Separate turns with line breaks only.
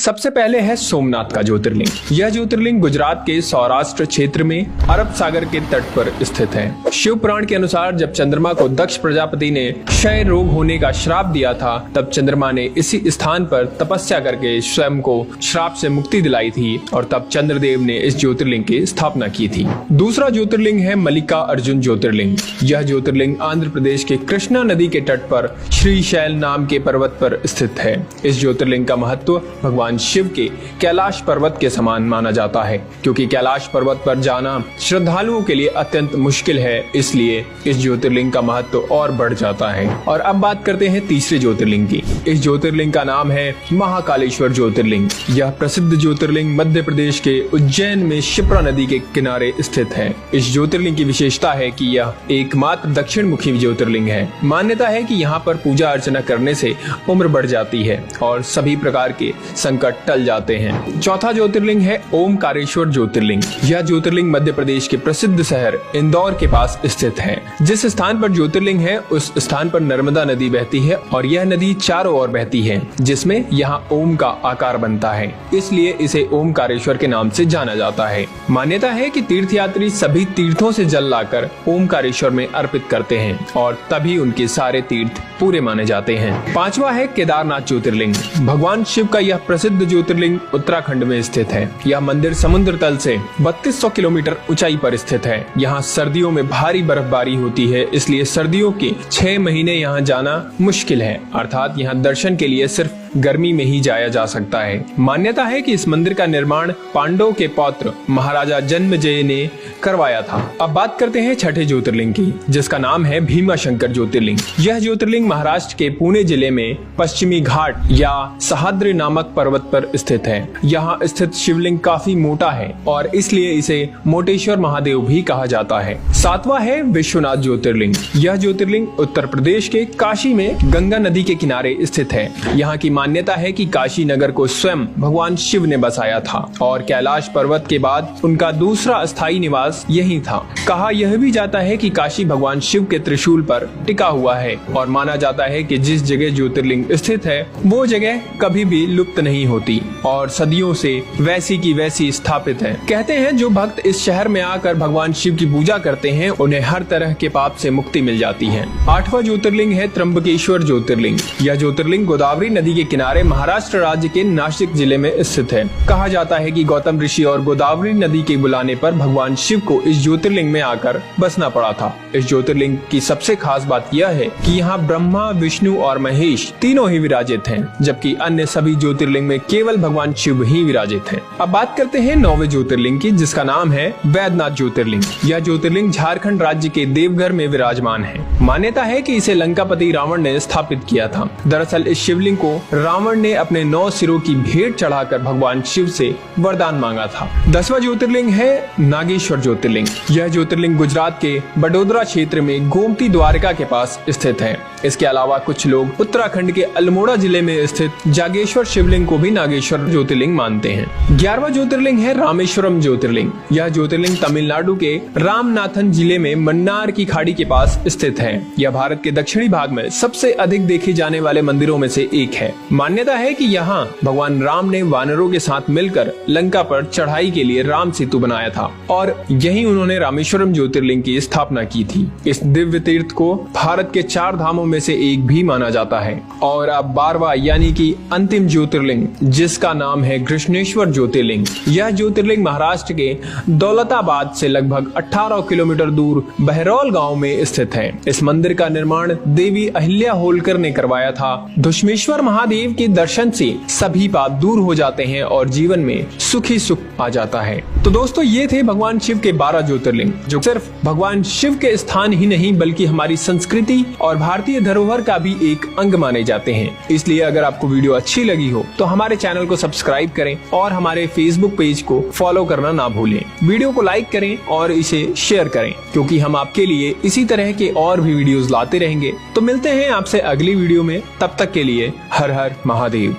सबसे पहले है सोमनाथ का ज्योतिर्लिंग। यह ज्योतिर्लिंग गुजरात के सौराष्ट्र क्षेत्र में अरब सागर के तट पर स्थित है। शिव पुराण के अनुसार जब चंद्रमा को दक्ष प्रजापति ने क्षय रोग होने का श्राप दिया था, तब चंद्रमा ने इसी स्थान पर तपस्या करके स्वयं को श्राप से मुक्ति दिलाई थी और तब चंद्रदेव ने इस ज्योतिर्लिंग की स्थापना की थी। दूसरा ज्योतिर्लिंग है मल्लिका अर्जुन ज्योतिर्लिंग। यह ज्योतिर्लिंग आंध्र प्रदेश के कृष्णा नदी के तट पर श्रीशैल नाम के पर्वत पर स्थित है। इस ज्योतिर्लिंग का महत्व भगवान शिव के कैलाश पर्वत के समान माना जाता है, क्योंकि कैलाश पर्वत पर जाना श्रद्धालुओं के लिए अत्यंत मुश्किल है, इसलिए इस ज्योतिर्लिंग का महत्व और बढ़ जाता है। और अब बात करते हैं तीसरे ज्योतिर्लिंग की। इस ज्योतिर्लिंग का नाम है महाकालेश्वर ज्योतिर्लिंग। यह प्रसिद्ध ज्योतिर्लिंग मध्य प्रदेश के उज्जैन में शिप्रा नदी के किनारे स्थित है। इस ज्योतिर्लिंग की विशेषता है कि यह एकमात्र दक्षिण मुखी ज्योतिर्लिंग है। मान्यता है कि यहाँ पर पूजा अर्चना करने से उम्र बढ़ जाती है और सभी प्रकार के संकट टल जाते हैं। चौथा ज्योतिर्लिंग है ओमकारेश्वर ज्योतिर्लिंग। यह ज्योतिर्लिंग मध्य प्रदेश के प्रसिद्ध शहर इंदौर के पास स्थित है। जिस स्थान पर ज्योतिर्लिंग है उस स्थान पर नर्मदा नदी बहती है और यह नदी चारों ओर बहती है, जिसमें यहाँ ओम का आकार बनता है, इसलिए इसे ओमकारेश्वर के नाम से जाना जाता है। मान्यता है कि तीर्थयात्री सभी तीर्थों से जल लाकर ओमकारेश्वर में अर्पित करते हैं और तभी उनके सारे तीर्थ पूरे माने जाते हैं। पांचवा है केदारनाथ ज्योतिर्लिंग। भगवान शिव का यह प्रसिद्ध ज्योतिर्लिंग उत्तराखंड में स्थित है। यह मंदिर समुद्र तल से 3200 किलोमीटर ऊंचाई पर स्थित है। यहाँ सर्दियों में भारी बर्फबारी होती है, इसलिए सर्दियों के 6 महीने यहाँ जाना मुश्किल है, अर्थात यहाँ दर्शन के लिए सिर्फ गर्मी में ही जाया जा सकता है। मान्यता है कि इस मंदिर का निर्माण पांडवों के पौत्र महाराजा जन्मेजय ने करवाया था। अब बात करते हैं छठे ज्योतिर्लिंग की, जिसका नाम है भीमाशंकर ज्योतिर्लिंग। यह ज्योतिर्लिंग महाराष्ट्र के पुणे जिले में पश्चिमी घाट या सह्याद्री नामक पर्वत पर स्थित है। यहाँ स्थित शिवलिंग काफी मोटा है और इसलिए इसे मोटेश्वर महादेव भी कहा जाता है। सातवां है विश्वनाथ ज्योतिर्लिंग। यह ज्योतिर्लिंग उत्तर प्रदेश के काशी में गंगा नदी के किनारे स्थित है। यहाँ की मान्यता है कि काशी नगर को स्वयं भगवान शिव ने बसाया था और कैलाश पर्वत के बाद उनका दूसरा स्थायी निवास यही था। कहा यह भी जाता है कि काशी भगवान शिव के त्रिशूल पर टिका हुआ है और माना जाता है कि जिस जगह ज्योतिर्लिंग स्थित है वो जगह कभी भी लुप्त नहीं होती और सदियों से वैसी की वैसी स्थापित है। कहते हैं जो भक्त इस शहर में आकर भगवान शिव की पूजा करते हैं उन्हें हर तरह के पाप से मुक्ति मिल जाती है। आठवां ज्योतिर्लिंग है त्र्यंबकेश्वर ज्योतिर्लिंग। यह ज्योतिर्लिंग गोदावरी नदी के किनारे महाराष्ट्र राज्य के नासिक जिले में स्थित है। कहा जाता है कि गौतम ऋषि और गोदावरी नदी के बुलाने पर भगवान शिव को इस ज्योतिर्लिंग में आकर बसना पड़ा था। इस ज्योतिर्लिंग की सबसे खास बात यह है कि यहाँ ब्रह्मा, विष्णु और महेश तीनों ही विराजित हैं, जबकि अन्य सभी ज्योतिर्लिंग में केवल भगवान शिव ही विराजित हैं। अब बात करते हैं 9वें ज्योतिर्लिंग की, जिसका नाम है वैद्यनाथ ज्योतिर्लिंग। यह ज्योतिर्लिंग झारखंड राज्य के देवघर में विराजमान है। मान्यता है कि इसे लंकापति रावण ने स्थापित किया था। दरअसल इस शिवलिंग को रावण ने अपने 9 सिरों की भेंट चढ़ाकर भगवान शिव से वरदान मांगा था। 10वां ज्योतिर्लिंग है नागेश्वर ज्योतिर्लिंग। यह ज्योतिर्लिंग गुजरात के बडोदरा क्षेत्र में गोमती द्वारका के पास स्थित है। इसके अलावा कुछ लोग उत्तराखंड के अल्मोड़ा जिले में स्थित जागेश्वर शिवलिंग को भी नागेश्वर ज्योतिर्लिंग मानते हैं। 11वां ज्योतिर्लिंग है रामेश्वरम ज्योतिर्लिंग। यह ज्योतिर्लिंग तमिलनाडु के रामनाथन जिले में मन्नार की खाड़ी के पास स्थित है। यह भारत के दक्षिणी भाग में सबसे अधिक देखे जाने वाले मंदिरों में से एक है। मान्यता है कि यहाँ भगवान राम ने वानरों के साथ मिलकर लंका पर चढ़ाई के लिए राम सेतु बनाया था और यही उन्होंने रामेश्वरम ज्योतिर्लिंग की स्थापना की थी। इस दिव्य तीर्थ को भारत के 4 धामों में से एक भी माना जाता है। और अब 12वां यानी कि अंतिम ज्योतिर्लिंग, जिसका नाम है कृष्णेश्वर ज्योतिर्लिंग। यह ज्योतिर्लिंग महाराष्ट्र के दौलताबाद से लगभग 18 किलोमीटर दूर बहरौल गाँव में स्थित है। इस मंदिर का निर्माण देवी अहिल्या होलकर ने करवाया था। धुष्मेश्वर महादेव के दर्शन से सभी पाप दूर हो जाते हैं और जीवन में सुखी सुख आ जाता है। तो दोस्तों ये थे भगवान शिव के 12 ज्योतिर्लिंग, जो सिर्फ भगवान शिव के स्थान ही नहीं बल्कि हमारी संस्कृति और भारतीय धरोहर का भी एक अंग माने जाते हैं। इसलिए अगर आपको वीडियो अच्छी लगी हो तो हमारे चैनल को सब्सक्राइब करें और हमारे फेसबुक पेज को फॉलो करना ना भूलें। वीडियो को लाइक करें और इसे शेयर करें, क्योंकि हम आपके लिए इसी तरह के और भी वीडियोस लाते रहेंगे। तो मिलते हैं आपसे अगली वीडियो में, तब तक के लिए हर हर महादेव।